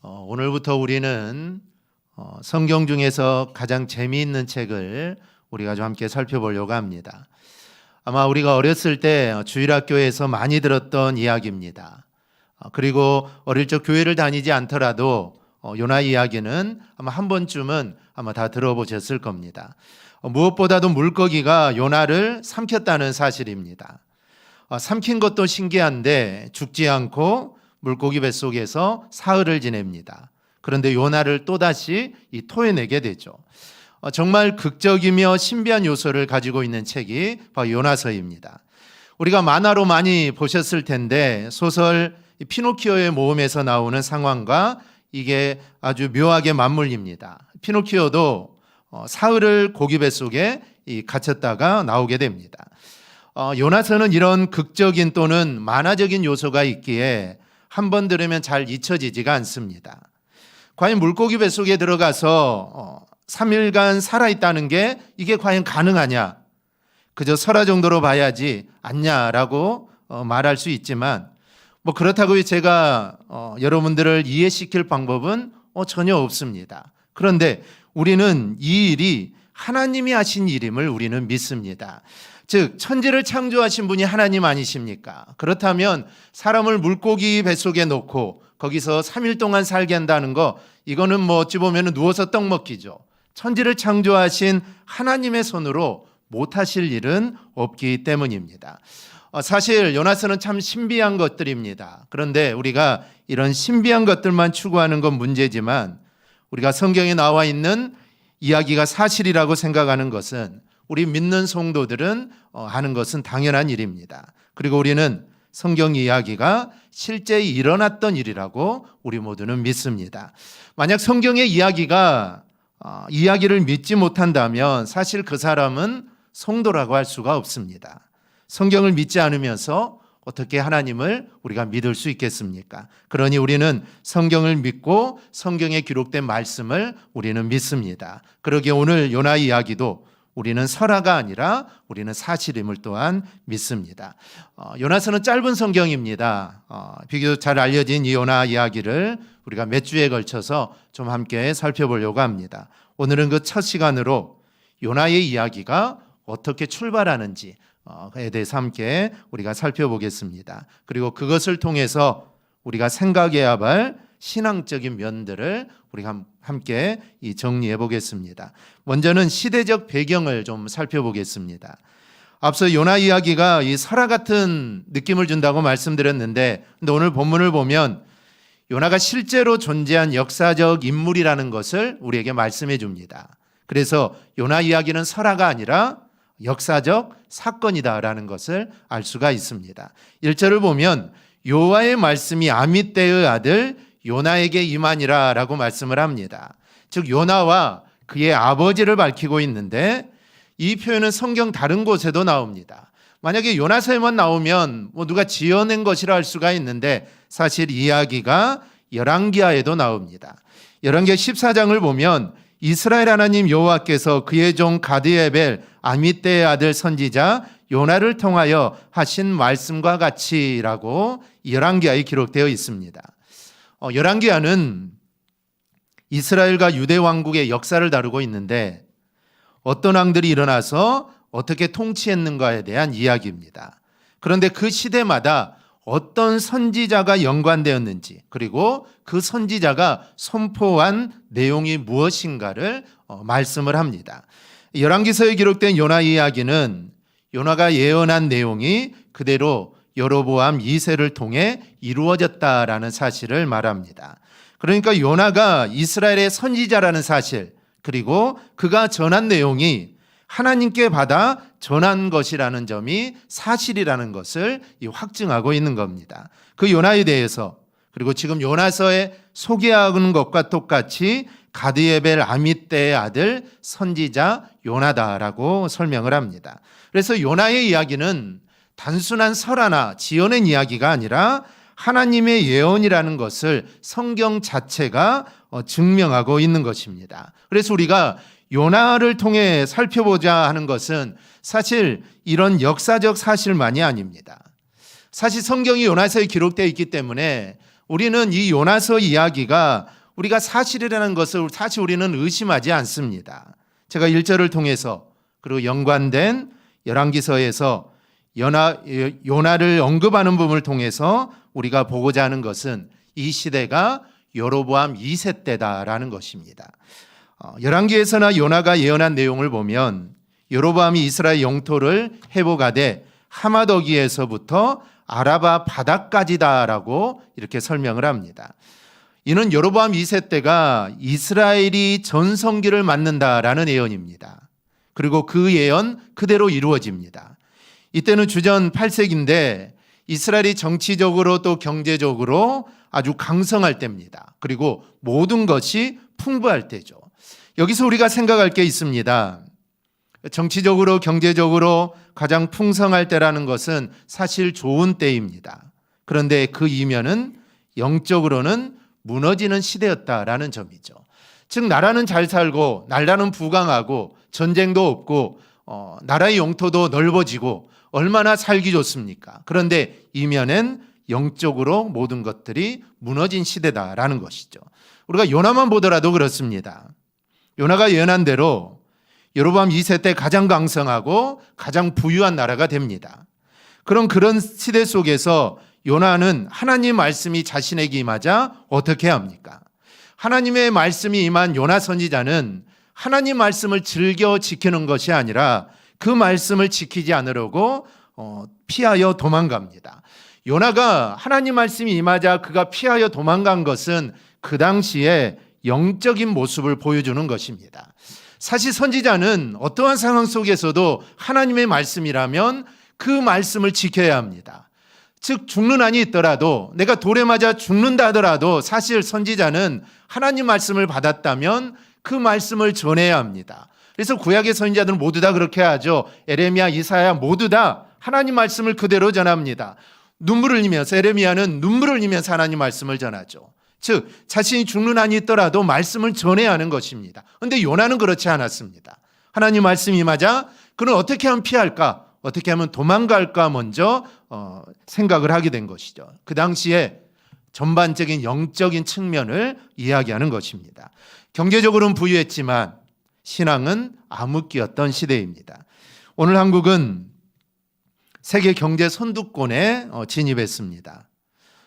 오늘부터 우리는 성경 중에서 가장 재미있는 책을 우리가 좀 함께 살펴보려고 합니다. 아마 우리가 어렸을 때 주일학교에서 많이 들었던 이야기입니다. 그리고 어릴 적 교회를 다니지 않더라도 요나 이야기는 아마 한 번쯤은 아마 다 들어보셨을 겁니다. 무엇보다도 물고기가 요나를 삼켰다는 사실입니다. 삼킨 것도 신기한데 죽지 않고 물고기 뱃속에서 사흘을 지냅니다. 그런데 요나를 또다시 토해내게 되죠. 정말 극적이며 신비한 요소를 가지고 있는 책이 바로 요나서입니다. 우리가 만화로 많이 보셨을 텐데 소설 피노키오의 모험에서 나오는 상황과 이게 아주 묘하게 맞물립니다. 피노키오도 사흘을 고기 뱃속에 갇혔다가 나오게 됩니다. 요나서는 이런 극적인 또는 만화적인 요소가 있기에 한 번 들으면 잘 잊혀지지가 않습니다. 과연 물고기 뱃속에 들어가서 3일간 살아있다는 게 이게 과연 가능하냐? 그저 설화 정도로 봐야지 않냐라고 말할 수 있지만 그렇다고 제가 여러분들을 이해시킬 방법은 전혀 없습니다. 그런데 우리는 이 일이 하나님이 하신 일임을 우리는 믿습니다. 즉 천지를 창조하신 분이 하나님 아니십니까? 그렇다면 사람을 물고기 뱃속에 놓고 거기서 3일 동안 살게 한다는 거, 이거는 어찌 보면 누워서 떡 먹기죠. 천지를 창조하신 하나님의 손으로 못하실 일은 없기 때문입니다. 사실 요나서는 참 신비한 것들입니다. 그런데 우리가 이런 신비한 것들만 추구하는 건 문제지만 우리가 성경에 나와 있는 이야기가 사실이라고 생각하는 것은 우리 믿는 성도들은 하는 것은 당연한 일입니다. 그리고 우리는 성경 이야기가 실제 일어났던 일이라고 우리 모두는 믿습니다. 만약 성경의 이야기를 믿지 못한다면 사실 그 사람은 성도라고 할 수가 없습니다. 성경을 믿지 않으면서 어떻게 하나님을 우리가 믿을 수 있겠습니까? 그러니 우리는 성경을 믿고 성경에 기록된 말씀을 우리는 믿습니다. 그러기에 오늘 요나 이야기도 우리는 설화가 아니라 우리는 사실임을 또한 믿습니다. 요나서는 짧은 성경입니다. 비교적 잘 알려진 이 요나 이야기를 우리가 몇 주에 걸쳐서 좀 함께 살펴보려고 합니다. 오늘은 그 첫 시간으로 요나의 이야기가 어떻게 출발하는지에 대해서 함께 우리가 살펴보겠습니다. 그리고 그것을 통해서 우리가 생각해야 할 신앙적인 면들을 우리가 함께 정리해 보겠습니다. 먼저는 시대적 배경을 좀 살펴보겠습니다. 앞서 요나 이야기가 이 설화 같은 느낌을 준다고 말씀드렸는데, 근데 오늘 본문을 보면 요나가 실제로 존재한 역사적 인물이라는 것을 우리에게 말씀해 줍니다. 그래서 요나 이야기는 설화가 아니라 역사적 사건이다라는 것을 알 수가 있습니다. 1절을 보면 여호와의 말씀이 아미떼의 아들 요나에게 임하니라 라고 말씀을 합니다. 즉 요나와 그의 아버지를 밝히고 있는데 이 표현은 성경 다른 곳에도 나옵니다. 만약에 요나서에만 나오면 누가 지어낸 것이라 할 수가 있는데 사실 이야기가 열왕기하에도 나옵니다. 열왕기하 14장을 보면 이스라엘 하나님 여호와께서 그의 종 가드에벨 아미떼의 아들 선지자 요나를 통하여 하신 말씀과 같이라고 열왕기하에 기록되어 있습니다. 열왕기하는 이스라엘과 유대 왕국의 역사를 다루고 있는데 어떤 왕들이 일어나서 어떻게 통치했는가에 대한 이야기입니다. 그런데 그 시대마다 어떤 선지자가 연관되었는지 그리고 그 선지자가 선포한 내용이 무엇인가를 말씀을 합니다. 열왕기서에 기록된 요나 이야기는 요나가 예언한 내용이 그대로 여로보암 2세를 통해 이루어졌다라는 사실을 말합니다. 그러니까 요나가 이스라엘의 선지자라는 사실, 그리고 그가 전한 내용이 하나님께 받아 전한 것이라는 점이 사실이라는 것을 확증하고 있는 겁니다. 그 요나에 대해서, 그리고 지금 요나서에 소개하는 것과 똑같이 가드에벨 아미떼의 아들 선지자 요나다라고 설명을 합니다. 그래서 요나의 이야기는 단순한 설화나 지어낸 이야기가 아니라 하나님의 예언이라는 것을 성경 자체가 증명하고 있는 것입니다. 그래서 우리가 요나를 통해 살펴보자 하는 것은 사실 이런 역사적 사실만이 아닙니다. 사실 성경이 요나서에 기록되어 있기 때문에 우리는 이 요나서 이야기가 우리가 사실이라는 것을 사실 우리는 의심하지 않습니다. 제가 1절을 통해서 그리고 연관된 열왕기서에서 요나를 언급하는 부분을 통해서 우리가 보고자 하는 것은 이 시대가 여로보암 2세 때다라는 것입니다. 열왕기에서나 요나가 예언한 내용을 보면 여로보암이 이스라엘 영토를 회복하되 하마더기에서부터 아라바 바다까지다라고 이렇게 설명을 합니다. 이는 여로보암 2세 때가 이스라엘이 전성기를 맞는다라는 예언입니다. 그리고 그 예언 그대로 이루어집니다. 이때는 주전 8세기인데 이스라엘이 정치적으로 또 경제적으로 아주 강성할 때입니다. 그리고 모든 것이 풍부할 때죠. 여기서 우리가 생각할 게 있습니다. 정치적으로 경제적으로 가장 풍성할 때라는 것은 사실 좋은 때입니다. 그런데 그 이면은 영적으로는 무너지는 시대였다라는 점이죠. 즉 나라는 잘 살고 나라는 부강하고 전쟁도 없고 나라의 영토도 넓어지고 얼마나 살기 좋습니까? 그런데 이면엔 영적으로 모든 것들이 무너진 시대다라는 것이죠. 우리가 요나만 보더라도 그렇습니다. 요나가 예언한 대로 여로보암 2세 때 가장 강성하고 가장 부유한 나라가 됩니다. 그런 시대 속에서 요나는 하나님 말씀이 자신에게 임하자 어떻게 합니까? 하나님의 말씀이 임한 요나 선지자는 하나님 말씀을 즐겨 지키는 것이 아니라 그 말씀을 지키지 않으려고 피하여 도망갑니다. 요나가 하나님 말씀이 임하자 그가 피하여 도망간 것은 그 당시에 영적인 모습을 보여주는 것입니다. 사실 선지자는 어떠한 상황 속에서도 하나님의 말씀이라면 그 말씀을 지켜야 합니다. 즉 죽는 한이 있더라도 내가 돌에 맞아 죽는다 하더라도 사실 선지자는 하나님 말씀을 받았다면 그 말씀을 전해야 합니다. 그래서 구약의 선지자들은 모두 다 그렇게 하죠. 에레미야, 이사야 모두 다 하나님 말씀을 그대로 전합니다. 눈물을 흘리면서 에레미야는 눈물을 흘리면서 하나님 말씀을 전하죠. 즉 자신이 죽는 한이 있더라도 말씀을 전해야 하는 것입니다. 그런데 요나는 그렇지 않았습니다. 하나님 말씀이 임하자 그는 어떻게 하면 피할까? 어떻게 하면 도망갈까 먼저 생각을 하게 된 것이죠. 그 당시에 전반적인 영적인 측면을 이야기하는 것입니다. 경제적으로는 부유했지만 신앙은 암흑기였던 시대입니다. 오늘 한국은 세계 경제 선두권에 진입했습니다.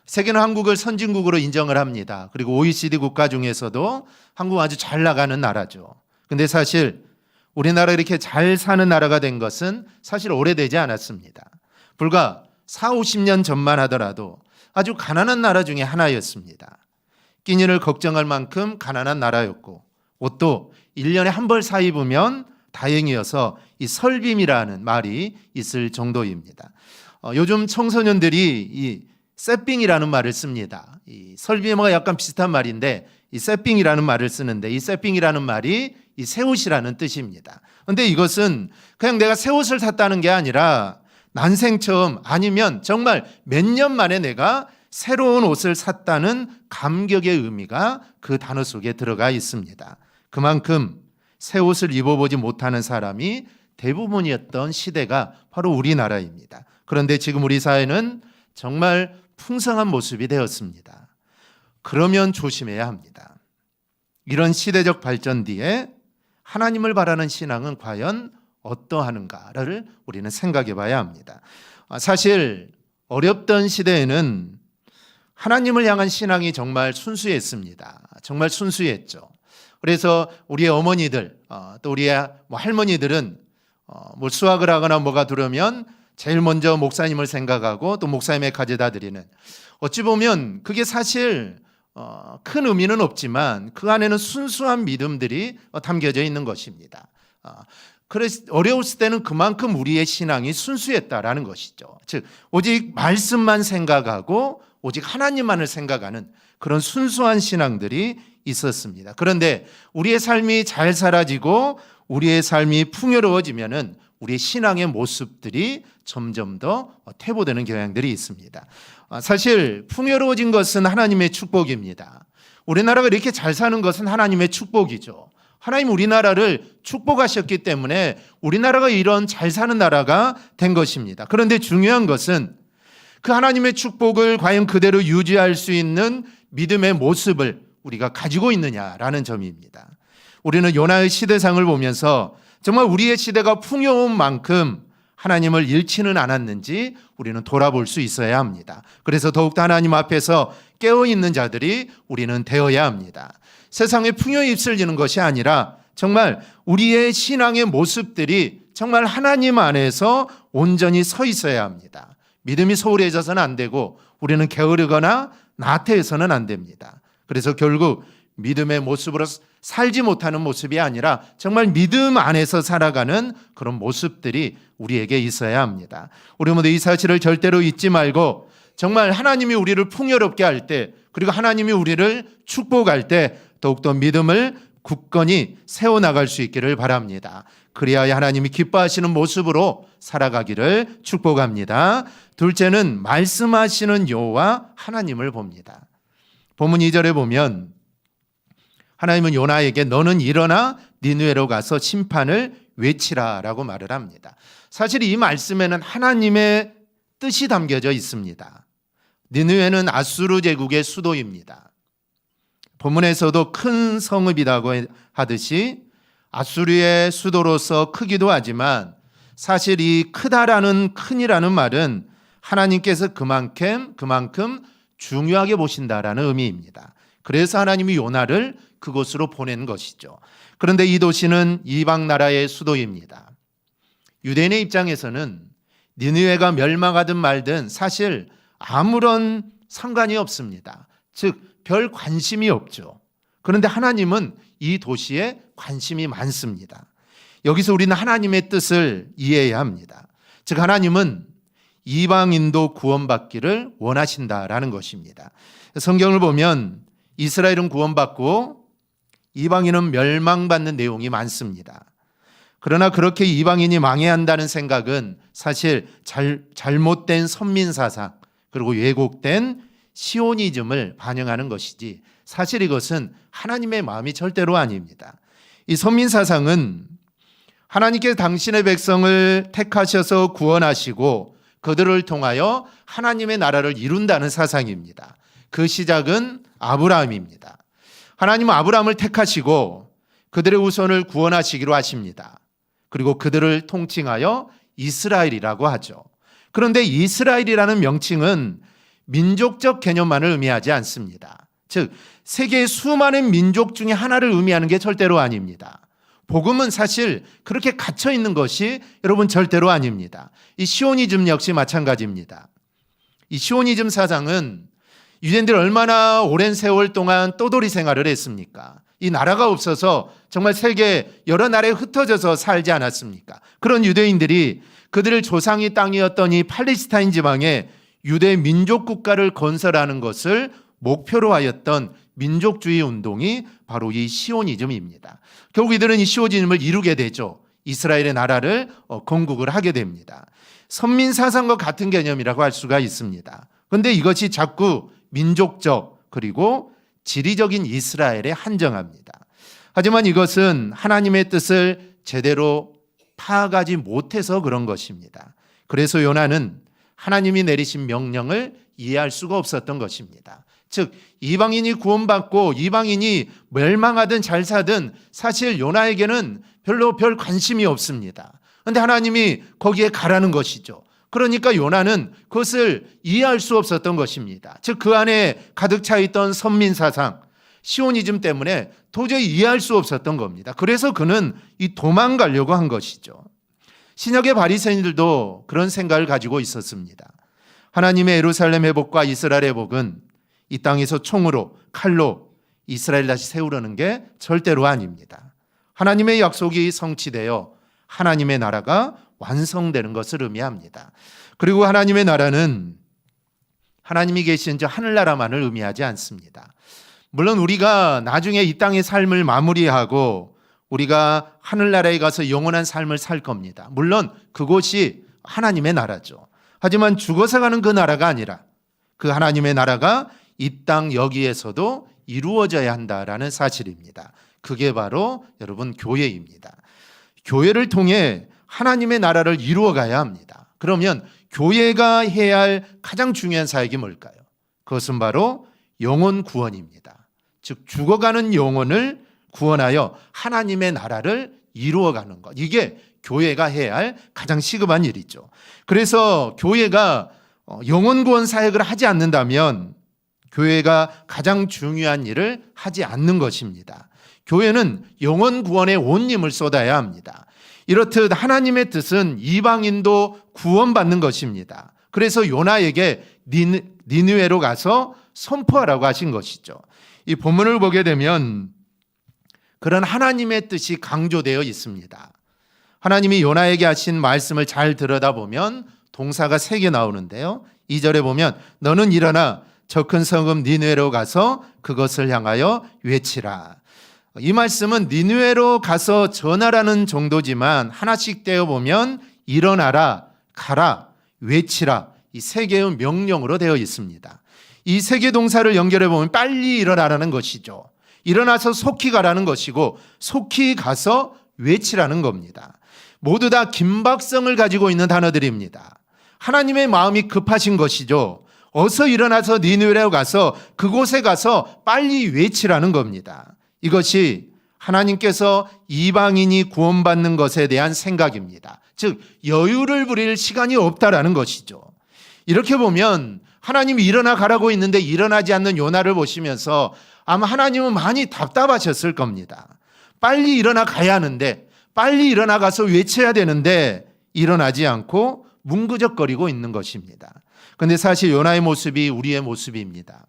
세계는 한국을 선진국으로 인정을 합니다. 그리고 OECD 국가 중에서도 한국은 아주 잘 나가는 나라죠. 근데 사실 우리나라 이렇게 잘 사는 나라가 된 것은 사실 오래되지 않았습니다. 불과 4, 50년 전만 하더라도 아주 가난한 나라 중에 하나였습니다. 끼니를 걱정할 만큼 가난한 나라였고 옷도 1년에 한 벌 사 입으면 다행이어서 이 설빔이라는 말이 있을 정도입니다. 요즘 청소년들이 이 세핑이라는 말을 씁니다. 이 설빔과 약간 비슷한 말인데 이 세핑이라는 말을 쓰는데 이 세핑이라는 말이 이 새 옷이라는 뜻입니다. 그런데 이것은 그냥 내가 새 옷을 샀다는 게 아니라 난생 처음 아니면 정말 몇 년 만에 내가 새로운 옷을 샀다는 감격의 의미가 그 단어 속에 들어가 있습니다. 그만큼 새 옷을 입어보지 못하는 사람이 대부분이었던 시대가 바로 우리나라입니다. 그런데 지금 우리 사회는 정말 풍성한 모습이 되었습니다. 그러면 조심해야 합니다. 이런 시대적 발전 뒤에 하나님을 바라는 신앙은 과연 어떠하는가를 우리는 생각해 봐야 합니다. 사실 어렵던 시대에는 하나님을 향한 신앙이 정말 순수했습니다. 정말 순수했죠. 그래서 우리의 어머니들 또 우리의 할머니들은 뭐 수학을 하거나 뭐가 들으면 제일 먼저 목사님을 생각하고 또 목사님의 가져다 드리는, 어찌 보면 그게 사실 큰 의미는 없지만 그 안에는 순수한 믿음들이 담겨져 있는 것입니다. 그래서 어려웠을 때는 그만큼 우리의 신앙이 순수했다라는 것이죠. 즉 오직 말씀만 생각하고 오직 하나님만을 생각하는 그런 순수한 신앙들이 있었습니다. 그런데 우리의 삶이 잘 사라지고 우리의 삶이 풍요로워지면은 우리의 신앙의 모습들이 점점 더 퇴보되는 경향들이 있습니다. 사실 풍요로워진 것은 하나님의 축복입니다. 우리나라가 이렇게 잘 사는 것은 하나님의 축복이죠. 하나님 우리나라를 축복하셨기 때문에 우리나라가 이런 잘 사는 나라가 된 것입니다. 그런데 중요한 것은 그 하나님의 축복을 과연 그대로 유지할 수 있는 믿음의 모습을 우리가 가지고 있느냐라는 점입니다. 우리는 요나의 시대상을 보면서 정말 우리의 시대가 풍요로운 만큼 하나님을 잃지는 않았는지 우리는 돌아볼 수 있어야 합니다. 그래서 더욱더 하나님 앞에서 깨어있는 자들이 우리는 되어야 합니다. 세상에 풍요에 휩쓸리는 것이 아니라 정말 우리의 신앙의 모습들이 정말 하나님 안에서 온전히 서 있어야 합니다. 믿음이 소홀해져서는 안 되고 우리는 게으르거나 나태해서는 안 됩니다. 그래서 결국 믿음의 모습으로 살지 못하는 모습이 아니라 정말 믿음 안에서 살아가는 그런 모습들이 우리에게 있어야 합니다. 우리 모두 이 사실을 절대로 잊지 말고 정말 하나님이 우리를 풍요롭게 할 때, 그리고 하나님이 우리를 축복할 때 더욱더 믿음을 굳건히 세워나갈 수 있기를 바랍니다. 그리하여 하나님이 기뻐하시는 모습으로 살아가기를 축복합니다. 둘째는 말씀하시는 여호와 하나님을 봅니다. 본문 2절에 보면 하나님은 요나에게 너는 일어나 니느웨로 가서 심판을 외치라라고 말을 합니다. 사실 이 말씀에는 하나님의 뜻이 담겨져 있습니다. 니느웨는 아수르 제국의 수도입니다. 본문에서도 큰 성읍이라고 하듯이 아수르의 수도로서 크기도 하지만 사실 이 크다라는 큰이라는 말은 하나님께서 그만큼 중요하게 보신다라는 의미입니다. 그래서 하나님이 요나를 그곳으로 보낸 것이죠. 그런데 이 도시는 이방 나라의 수도입니다. 유대인의 입장에서는 니느웨가 멸망하든 말든 사실 아무런 상관이 없습니다. 즉 별 관심이 없죠. 그런데 하나님은 이 도시에 관심이 많습니다. 여기서 우리는 하나님의 뜻을 이해해야 합니다. 즉 하나님은 이방인도 구원받기를 원하신다라는 것입니다. 성경을 보면 이스라엘은 구원받고 이방인은 멸망받는 내용이 많습니다. 그러나 그렇게 이방인이 망해야 한다는 생각은 사실 잘못된 선민사상 그리고 왜곡된 시오니즘을 반영하는 것이지 사실 이것은 하나님의 마음이 절대로 아닙니다. 이 선민사상은 하나님께서 당신의 백성을 택하셔서 구원하시고 그들을 통하여 하나님의 나라를 이룬다는 사상입니다. 그 시작은 아브라함입니다. 하나님은 아브라함을 택하시고 그들의 후손을 구원하시기로 하십니다. 그리고 그들을 통칭하여 이스라엘이라고 하죠. 그런데 이스라엘이라는 명칭은 민족적 개념만을 의미하지 않습니다. 즉 세계의 수많은 민족 중에 하나를 의미하는 게 절대로 아닙니다. 복음은 사실 그렇게 갇혀 있는 것이 여러분 절대로 아닙니다. 이 시오니즘 역시 마찬가지입니다. 이 시오니즘 사상은 유대인들이 얼마나 오랜 세월 동안 떠돌이 생활을 했습니까? 이 나라가 없어서 정말 세계 여러 나라에 흩어져서 살지 않았습니까? 그런 유대인들이 그들의 조상의 땅이었던 이 팔레스타인 지방에 유대 민족 국가를 건설하는 것을 목표로 하였던 민족주의 운동이 바로 이 시오니즘입니다. 결국 이들은 이 시오니즘을 이루게 되죠. 이스라엘의 나라를 건국을 하게 됩니다. 선민사상과 같은 개념이라고 할 수가 있습니다. 그런데 이것이 자꾸 민족적 그리고 지리적인 이스라엘에 한정합니다. 하지만 이것은 하나님의 뜻을 제대로 파악하지 못해서 그런 것입니다. 그래서 요나는 하나님이 내리신 명령을 이해할 수가 없었던 것입니다. 즉 이방인이 구원받고 이방인이 멸망하든 잘 사든 사실 요나에게는 별로 별 관심이 없습니다. 그런데 하나님이 거기에 가라는 것이죠. 그러니까 요나는 그것을 이해할 수 없었던 것입니다. 즉 그 안에 가득 차 있던 선민사상, 시오니즘 때문에 도저히 이해할 수 없었던 겁니다. 그래서 그는 이 도망가려고 한 것이죠. 신약의 바리새인들도 그런 생각을 가지고 있었습니다. 하나님의 예루살렘 회복과 이스라엘 회복은 이 땅에서 총으로 칼로 이스라엘 다시 세우려는 게 절대로 아닙니다. 하나님의 약속이 성취되어 하나님의 나라가 완성되는 것을 의미합니다. 그리고 하나님의 나라는 하나님이 계신 저 하늘나라만을 의미하지 않습니다. 물론 우리가 나중에 이 땅의 삶을 마무리하고 우리가 하늘나라에 가서 영원한 삶을 살 겁니다. 물론 그곳이 하나님의 나라죠. 하지만 죽어서 가는 그 나라가 아니라 그 하나님의 나라가 이 땅 여기에서도 이루어져야 한다라는 사실입니다. 그게 바로 여러분 교회입니다. 교회를 통해 하나님의 나라를 이루어 가야 합니다. 그러면 교회가 해야 할 가장 중요한 사역이 뭘까요? 그것은 바로 영혼 구원입니다. 즉 죽어가는 영혼을 구원하여 하나님의 나라를 이루어가는 것. 이게 교회가 해야 할 가장 시급한 일이죠. 그래서 교회가 영혼 구원 사역을 하지 않는다면 교회가 가장 중요한 일을 하지 않는 것입니다. 교회는 영혼 구원에 온 힘을 쏟아야 합니다. 이렇듯 하나님의 뜻은 이방인도 구원받는 것입니다. 그래서 요나에게 니느웨로 가서 선포하라고 하신 것이죠. 이 본문을 보게 되면 그런 하나님의 뜻이 강조되어 있습니다. 하나님이 요나에게 하신 말씀을 잘 들여다보면 동사가 3개 나오는데요. 2절에 보면 너는 일어나 저 큰 성읍 니느웨로 가서 그것을 향하여 외치라. 이 말씀은 니느웨로 가서 전하라는 정도지만 하나씩 떼어보면 일어나라, 가라, 외치라 이 3개의 명령으로 되어 있습니다. 이 3개 동사를 연결해 보면 빨리 일어나라는 것이죠. 일어나서 속히 가라는 것이고 속히 가서 외치라는 겁니다. 모두 다 긴박성을 가지고 있는 단어들입니다. 하나님의 마음이 급하신 것이죠. 어서 일어나서 니느웨로 가서 그곳에 가서 빨리 외치라는 겁니다. 이것이 하나님께서 이방인이 구원받는 것에 대한 생각입니다. 즉 여유를 부릴 시간이 없다라는 것이죠. 이렇게 보면 하나님이 일어나 가라고 있는데 일어나지 않는 요나를 보시면서 아마 하나님은 많이 답답하셨을 겁니다. 빨리 일어나 가야 하는데 빨리 일어나 가서 외쳐야 되는데 일어나지 않고 뭉그적거리고 있는 것입니다. 그런데 사실 요나의 모습이 우리의 모습입니다.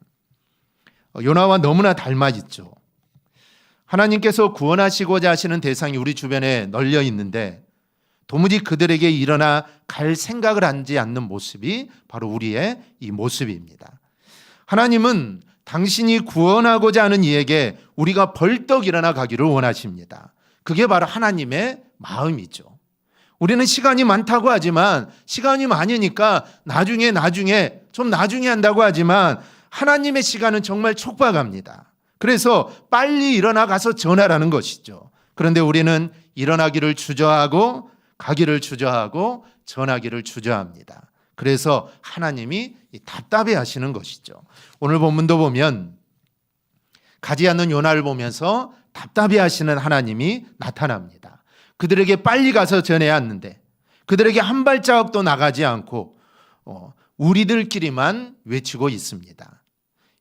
요나와 너무나 닮아 있죠. 하나님께서 구원하시고자 하시는 대상이 우리 주변에 널려 있는데 도무지 그들에게 일어나 갈 생각을 하지 않는 모습이 바로 우리의 이 모습입니다. 하나님은 당신이 구원하고자 하는 이에게 우리가 벌떡 일어나 가기를 원하십니다. 그게 바로 하나님의 마음이죠. 우리는 시간이 많다고 하지만 시간이 많으니까 나중에 좀 나중에 한다고 하지만 하나님의 시간은 정말 촉박합니다. 그래서 빨리 일어나 가서 전하라는 것이죠. 그런데 우리는 일어나기를 주저하고 가기를 주저하고 전하기를 주저합니다. 그래서 하나님이 답답해 하시는 것이죠. 오늘 본문도 보면 가지 않는 요나를 보면서 답답해 하시는 하나님이 나타납니다. 그들에게 빨리 가서 전해야 하는데 그들에게 한 발자국도 나가지 않고 우리들끼리만 외치고 있습니다.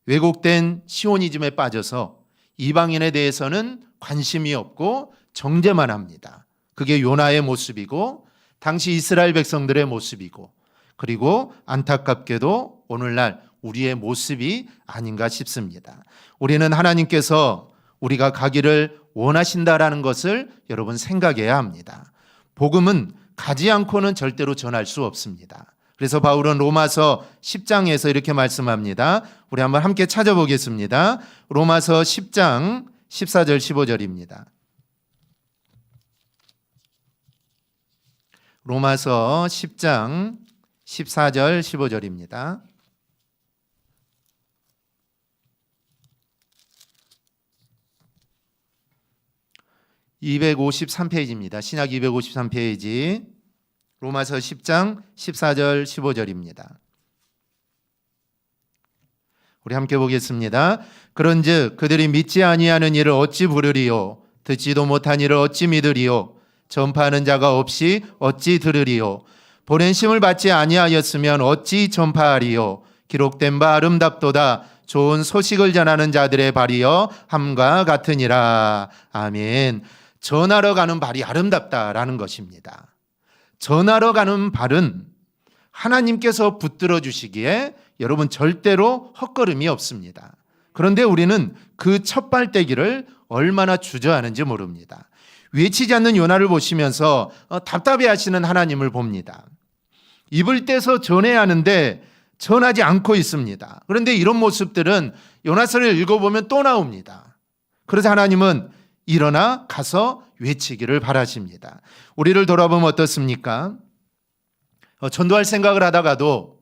왜곡된 시오니즘에 빠져서 이방인에 대해서는 관심이 없고 정죄만 합니다. 그게 요나의 모습이고 당시 이스라엘 백성들의 모습이고 그리고 안타깝게도 오늘날 우리의 모습이 아닌가 싶습니다. 우리는 하나님께서 우리가 가기를 원하신다라는 것을 여러분 생각해야 합니다. 복음은 가지 않고는 절대로 전할 수 없습니다. 그래서 바울은 로마서 10장에서 이렇게 말씀합니다. 우리 한번 함께 찾아보겠습니다. 로마서 10장 14절 15절입니다. 로마서 10장 14절 15절입니다. (253페이지입니다) 신약 253페이지 로마서 10장 14절 15절입니다. 우리 함께 보겠습니다. 그런즉 그들이 믿지 아니하는 일을 어찌 부르리요 듣지도 못한 일을 어찌 믿으리요 전파하는 자가 없이 어찌 들으리요 보낸 심을 받지 아니하였으면 어찌 전파하리요 기록된 바 아름답도다 좋은 소식을 전하는 자들의 발이여 함과 같으니라. 아멘. 전하러 가는 발이 아름답다라는 것입니다. 전하러 가는 발은 하나님께서 붙들어 주시기에 여러분 절대로 헛걸음이 없습니다. 그런데 우리는 그 첫 발떼기를 얼마나 주저하는지 모릅니다. 외치지 않는 요나를 보시면서 답답해 하시는 하나님을 봅니다. 입을 떼서 전해야 하는데 전하지 않고 있습니다. 그런데 이런 모습들은 요나서를 읽어보면 또 나옵니다. 그래서 하나님은 일어나 가서 외치기를 바라십니다. 우리를 돌아보면 어떻습니까? 전도할 생각을 하다가도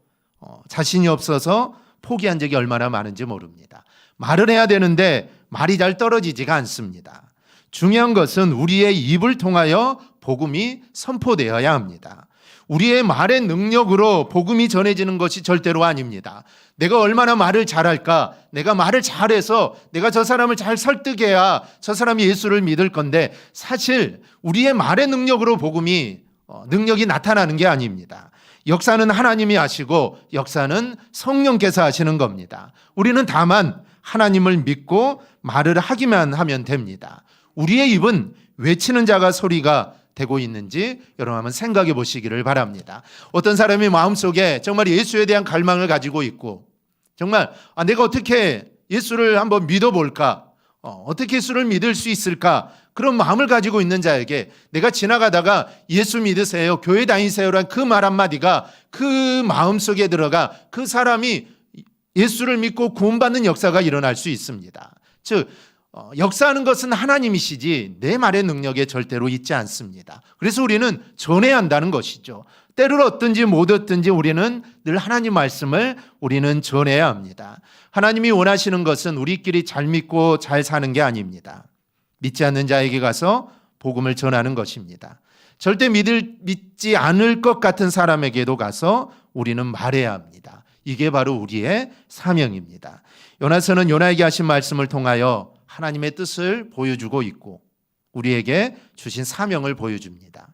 자신이 없어서 포기한 적이 얼마나 많은지 모릅니다. 말을 해야 되는데 말이 잘 떨어지지가 않습니다. 중요한 것은 우리의 입을 통하여 복음이 선포되어야 합니다. 우리의 말의 능력으로 복음이 전해지는 것이 절대로 아닙니다. 내가 얼마나 말을 잘할까? 내가 말을 잘해서 내가 저 사람을 잘 설득해야 저 사람이 예수를 믿을 건데, 사실 우리의 말의 능력으로 복음이 능력이 나타나는 게 아닙니다. 역사는 하나님이 하시고 역사는 성령께서 하시는 겁니다. 우리는 다만 하나님을 믿고 말을 하기만 하면 됩니다. 우리의 입은 외치는 자가 소리가 되고 있는지 여러분 한번 생각해 보시기를 바랍니다. 어떤 사람이 마음속에 정말 예수에 대한 갈망을 가지고 있고, 정말 내가 어떻게 예수를 한번 믿어볼까, 어떻게 예수를 믿을 수 있을까, 그런 마음을 가지고 있는 자에게 내가 지나가다가 예수 믿으세요, 교회 다니세요라는 그 말 한마디가 그 마음속에 들어가 그 사람이 예수를 믿고 구원받는 역사가 일어날 수 있습니다. 즉 역사하는 것은 하나님이시지 내 말의 능력에 절대로 있지 않습니다. 그래서 우리는 전해야 한다는 것이죠. 때를 얻든지 못 얻든지 우리는 늘 하나님 말씀을 우리는 전해야 합니다. 하나님이 원하시는 것은 우리끼리 잘 믿고 잘 사는 게 아닙니다. 믿지 않는 자에게 가서 복음을 전하는 것입니다. 절대 믿지 않을 것 같은 사람에게도 가서 우리는 말해야 합니다. 이게 바로 우리의 사명입니다. 요나서는 요나에게 하신 말씀을 통하여 하나님의 뜻을 보여주고 있고 우리에게 주신 사명을 보여줍니다.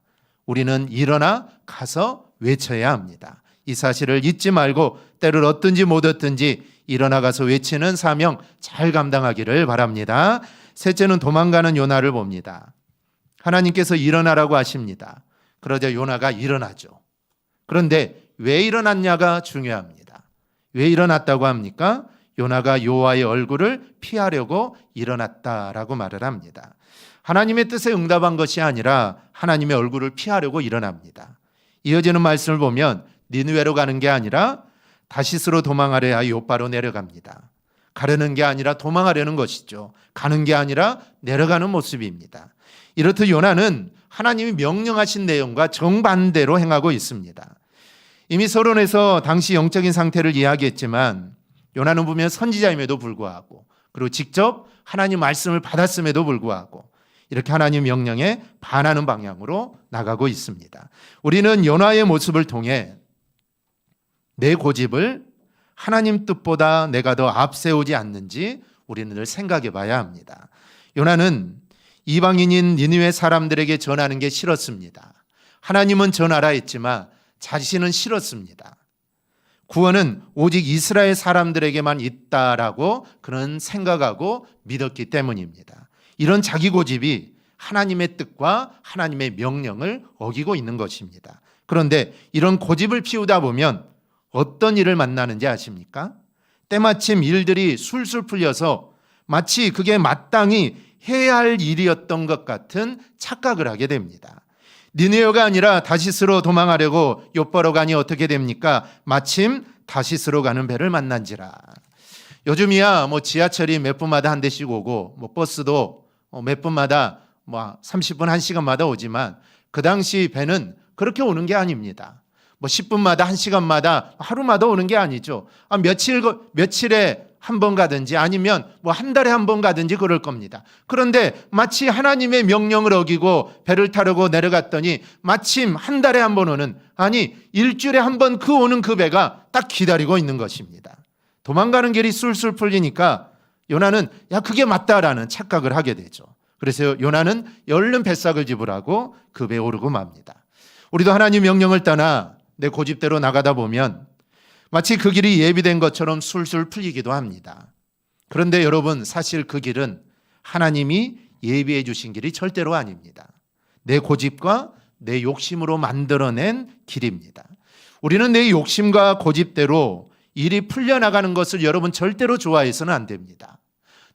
우리는 일어나 가서 외쳐야 합니다. 이 사실을 잊지 말고 때를 얻든지 못 얻든지 일어나 가서 외치는 사명 잘 감당하기를 바랍니다. 셋째는 도망가는 요나를 봅니다. 하나님께서 일어나라고 하십니다. 그러자 요나가 일어나죠. 그런데 왜 일어났냐가 중요합니다. 왜 일어났다고 합니까? 요나가 여호와의 얼굴을 피하려고 일어났다라고 말을 합니다. 하나님의 뜻에 응답한 것이 아니라 하나님의 얼굴을 피하려고 일어납니다. 이어지는 말씀을 보면 니느웨로 가는 게 아니라 다시스로 도망하려 요바로 내려갑니다. 가려는 게 아니라 도망하려는 것이죠. 가는 게 아니라 내려가는 모습입니다. 이렇듯 요나는 하나님이 명령하신 내용과 정반대로 행하고 있습니다. 이미 서론에서 당시 영적인 상태를 이야기했지만 요나는 보면 선지자임에도 불구하고 그리고 직접 하나님 말씀을 받았음에도 불구하고 이렇게 하나님 명령에 반하는 방향으로 나가고 있습니다. 우리는 요나의 모습을 통해 내 고집을 하나님 뜻보다 내가 더 앞세우지 않는지 우리는 늘 생각해 봐야 합니다. 요나는 이방인인 니느웨 사람들에게 전하는 게 싫었습니다. 하나님은 전하라 했지만 자신은 싫었습니다. 구원은 오직 이스라엘 사람들에게만 있다라고 그는 생각하고 믿었기 때문입니다. 이런 자기 고집이 하나님의 뜻과 하나님의 명령을 어기고 있는 것입니다. 그런데 이런 고집을 피우다 보면 어떤 일을 만나는지 아십니까? 때마침 일들이 술술 풀려서 마치 그게 마땅히 해야 할 일이었던 것 같은 착각을 하게 됩니다. 니느웨가 아니라 다시스로 도망하려고 욥바로 가니 어떻게 됩니까? 마침 다시스로 가는 배를 만난지라. 요즘이야 지하철이 몇 분마다 한 대씩 오고 버스도 몇 분마다 30분 1시간마다 오지만 그 당시 배는 그렇게 오는 게 아닙니다. 10분마다 1시간마다 하루마다 오는 게 아니죠. 며칠에 한 번 가든지 아니면 한 달에 한 번 가든지 그럴 겁니다. 그런데 마치 하나님의 명령을 어기고 배를 타려고 내려갔더니 마침 한 달에 한 번 오는, 아니 일주일에 한 번 오는 그 배가 딱 기다리고 있는 것입니다. 도망가는 길이 술술 풀리니까 요나는 그게 맞다라는 착각을 하게 되죠. 그래서 요나는 얼른 뱃삭을 집으라고 그 배에 오르고 맙니다. 우리도 하나님 명령을 떠나 내 고집대로 나가다 보면 마치 그 길이 예비된 것처럼 술술 풀리기도 합니다. 그런데 여러분, 사실 그 길은 하나님이 예비해 주신 길이 절대로 아닙니다. 내 고집과 내 욕심으로 만들어낸 길입니다. 우리는 내 욕심과 고집대로 일이 풀려나가는 것을 여러분 절대로 좋아해서는 안 됩니다.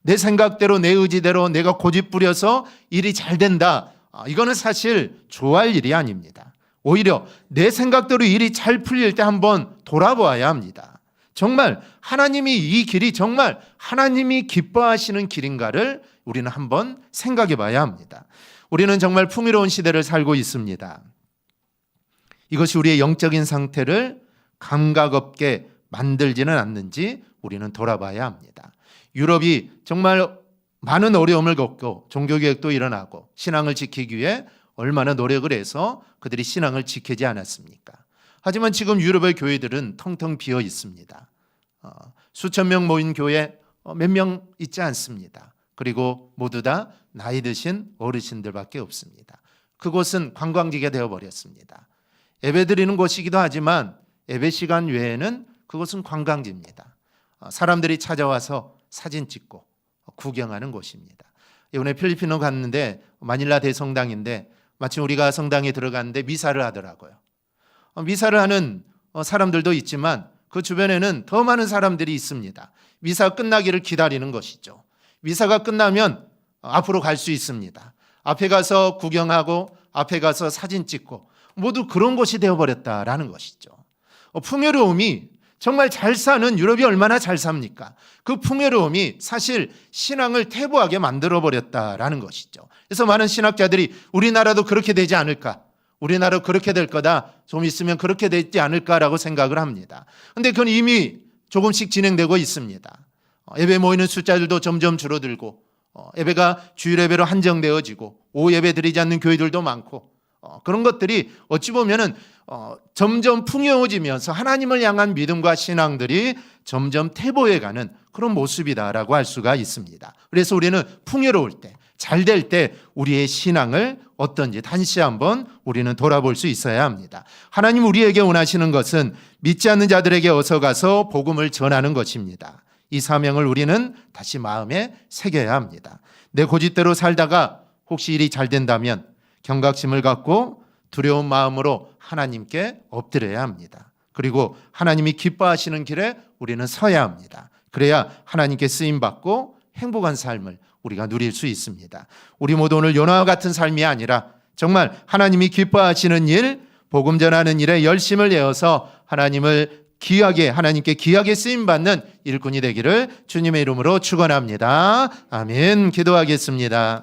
내 생각대로 내 의지대로 내가 고집 부려서 일이 잘 된다. 이거는 사실 좋아할 일이 아닙니다. 오히려 내 생각대로 일이 잘 풀릴 때 한번 돌아보아야 합니다. 정말 하나님이 이 길이 정말 하나님이 기뻐하시는 길인가를 우리는 한번 생각해 봐야 합니다. 우리는 정말 풍요로운 시대를 살고 있습니다. 이것이 우리의 영적인 상태를 감각 없게 만들지는 않는지 우리는 돌아봐야 합니다. 유럽이 정말 많은 어려움을 겪고 종교개혁도 일어나고 신앙을 지키기 위해 얼마나 노력을 해서 그들이 신앙을 지키지 않았습니까? 하지만 지금 유럽의 교회들은 텅텅 비어 있습니다. 수천 명 모인 교회 몇 명 있지 않습니다. 그리고 모두 다 나이 드신 어르신들밖에 없습니다. 그곳은 관광지가 되어버렸습니다. 예배 드리는 곳이기도 하지만 예배 시간 외에는 그곳은 관광지입니다. 사람들이 찾아와서 사진 찍고 구경하는 곳입니다. 이번에 필리핀으로 갔는데 마닐라 대성당인데 마침 우리가 성당에 들어갔는데 미사를 하더라고요. 미사를 하는 사람들도 있지만 그 주변에는 더 많은 사람들이 있습니다. 미사가 끝나기를 기다리는 것이죠. 미사가 끝나면 앞으로 갈 수 있습니다. 앞에 가서 구경하고 앞에 가서 사진 찍고 모두 그런 곳이 되어버렸다라는 것이죠. 풍요로움이 정말 잘 사는 유럽이 얼마나 잘 삽니까? 그 풍요로움이 사실 신앙을 퇴보하게 만들어버렸다라는 것이죠. 그래서 많은 신학자들이 우리나라도 그렇게 되지 않을까? 우리나라 그렇게 될 거다. 좀 있으면 그렇게 되지 않을까라고 생각을 합니다. 그런데 그건 이미 조금씩 진행되고 있습니다. 예배 모이는 숫자들도 점점 줄어들고 예배가 주일 예배로 한정되어지고 오후 예배 드리지 않는 교회들도 많고 그런 것들이 어찌 보면은 점점 풍요해지면서 하나님을 향한 믿음과 신앙들이 점점 퇴보해가는 그런 모습이다라고 할 수가 있습니다. 그래서 우리는 풍요로울 때, 잘 될 때 우리의 신앙을 어떤지 다시 한번 우리는 돌아볼 수 있어야 합니다. 하나님 우리에게 원하시는 것은 믿지 않는 자들에게 어서 가서 복음을 전하는 것입니다. 이 사명을 우리는 다시 마음에 새겨야 합니다. 내 고집대로 살다가 혹시 일이 잘 된다면 경각심을 갖고 두려운 마음으로 하나님께 엎드려야 합니다. 그리고 하나님이 기뻐하시는 길에 우리는 서야 합니다. 그래야 하나님께 쓰임받고 행복한 삶을 우리가 누릴 수 있습니다. 우리 모두 오늘 요나와 같은 삶이 아니라 정말 하나님이 기뻐하시는 일, 복음 전하는 일에 열심을 내어서 하나님께 귀하게 쓰임받는 일꾼이 되기를 주님의 이름으로 축원합니다. 아멘. 기도하겠습니다.